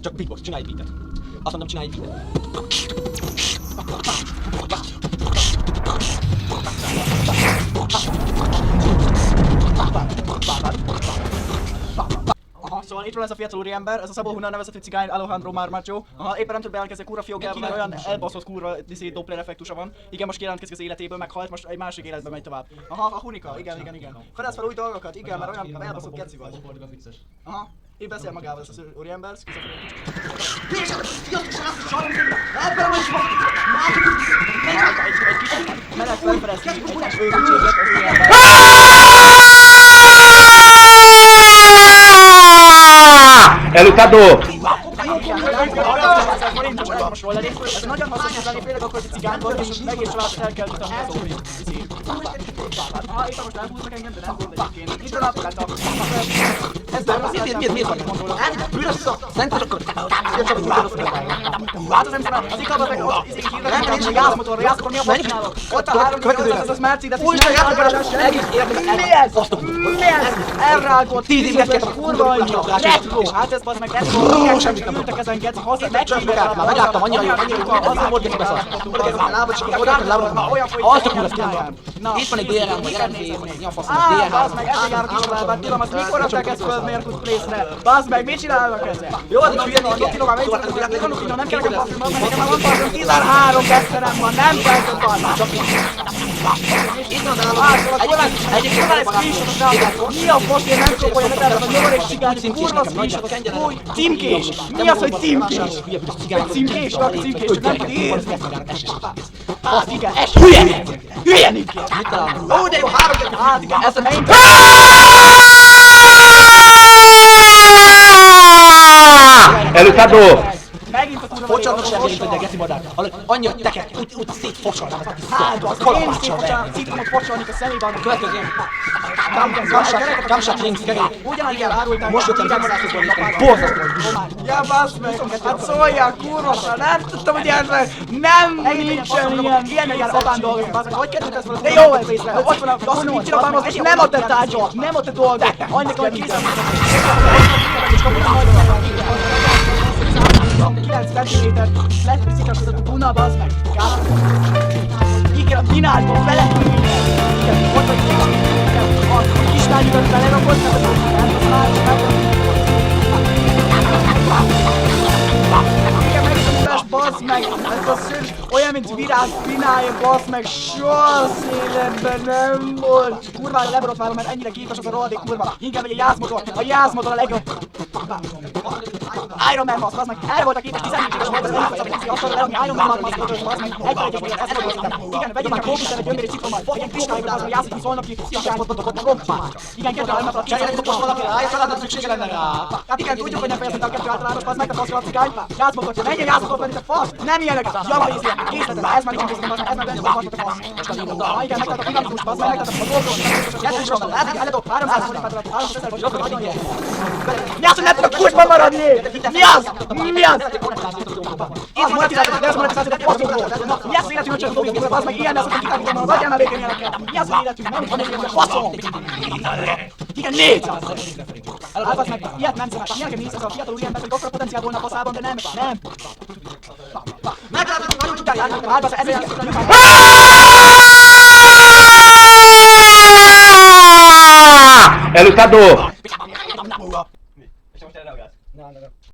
Csak beatbox, csinálj beatet. Azt mondom, csinálj beatet. Aha, szóval itt van ez a fiatal úriember, ez a Szabó Hunna nevezetű cigány Alejandro Marmaggio. Aha, éppen nem tud bejelentkezni a kurva fiókjában, mert olyan elbaszott kurva Doppler effektusa van. Igen, most kijelentkezik az életéből, meghalt, most egy másik életbe megy tovább. Aha, a Hunika, igen. Fedez fel új dolgokat, igen, mert olyan elbaszott geci vagy. Aha, így beszél magával ez az úriember, meleg felfedezni egy őrültséget az úriember. He luchado. Ez nagyon hasznos lenni, főleg akkor, hogy cigány volt, és egész család el kell jutatni az úri. Ha itt most elhúznak engem, de nem volt egyébként. Itt a napolát ez nem az miért vagy mondolok? Bűnös szó! Szerinted akkor... Látod, nem szépen, az ikabban meg az hírvek, hogy jászmotorra, jászmotor mi a fasz csinálok? Ott a 3 kilót, az Mercedes, új mi ez? Mi ez? Elrágott, 10 éves kell a kurva anyja! Retro! Hát ez bazd meg retro! Igen, ültek ezen geci, hozzá megcsinálják! Már megláttam, annyi azért volt neki beszart. Azt a kurva szkínálják! Itt van egy DRM, vagy RMV, mi a faszom, DRM. Bazd meg, ezzel járok iskolában, tudom, azt mikor rakták ezt föl Mérkusz Place-re? Bazd meg, mit csinálnak ezzel? Jó, az hülye van, itt tudom, nem kell nekem parfüm, mert nekem már van parfüm, 13 kezdenem van, nem kell több parfüm. Itt van egyébként egy screenshotot, mi a fasz, én nem kopolja, ne terve, hogy nyomorék cigány, kurva screenshot, új, címkés! Mi az, hogy címkés? Egy címkés, vagy címkés, nem tud írni. Hát igen, hülye! Hülye nincs! Ó, de jó, 3-2, hát igen, ez a main... He luchado. Megint a kurva focsalnak sem érint, hogy a geci madár. Annyi, hogy teket, úgy szétfocsalnak, aki én szétfocsalnak, citromot focsalnik a szemébe, annak következő ilyen... Kamsat links kerül. Ugyanannyi elárulták, most jöttem megszállítani, borzasztó. Ja, bassz meg, hát szóljál kurvasra, nem tudtam, hogy nem nincsen ilyen apám dolgok, bassz meg, hogy került ez valami? De jó ez észre, ott van a bassz, mit csinál apám, az nem a te tárgyat, nem a te dolgok, annyit, hogy készítem. 9 centiméter, lehetőszik a Duna, bazd meg! Igen, a Dinádban belehűlnek! Igen, ott vagy a kislányokat belerakott, mert az már igen, meg a tudás, bazd meg! Ez a szős olyan, mint virág pinája, bazd meg! Soha szélemben nem volt! Kurvára leborotválom, mert ennyire képes az a rohadék kurva! Inkább egy jászmotor a legjobb! Iron Man bazd meg! Erre voltak képes 14 éves volt az egyik, csak egy asztalra lerakni Iron Man bazd meg! Egyben egyes volt, ezt volt. Igen, vegyél már fókuszál egy gyöngéri citrommal, egy kristályba bazd meg, jászok, szólnak ki, szívásmot, rompát! Igen, kettő államatra, cseréljetek most valaki rá, és feladnak szüksége lenne rá! Hát igen, tudjuk, hogy nem fejezett a kettő általános, bazd meg, te faszra a cigány! Jászmotot, menjen jászmotot venni, te fasz! Nem ilyenek! Java ízlek, készleted, ez már nem készletem, bazd meg, ez már benne a fasot, te fasz! Ha igen, megtaláltak a dinamikus, bazd meg, megtaláltak a dolgos, kettősről, lehet, hogy eledok 300 forintát, 300 000 forintát, nagyon jó! Mi az, hogy nem tudok kursban maradni? Mi az? Mi az? Az monetizációt, de ez monetizációt, faszom! Mi az az életünk, hogy csak fogjuk, bazd meg, ilyen lesz, hogy kitárgítom, vagy már végén ilyeneket! Mi az az életünk? Nem van egy ilyen, faszom! Igen, 400! Hát bazd meg, ilyet nem szemek, mi nekem néz ez a fiatal úriember, hogy akkora potenciál volna a faszában, de nem! Meglátod, nagyon tudják járni, hát bazd, ezért jelentős lenni, He luchado. és most erre reagálsz?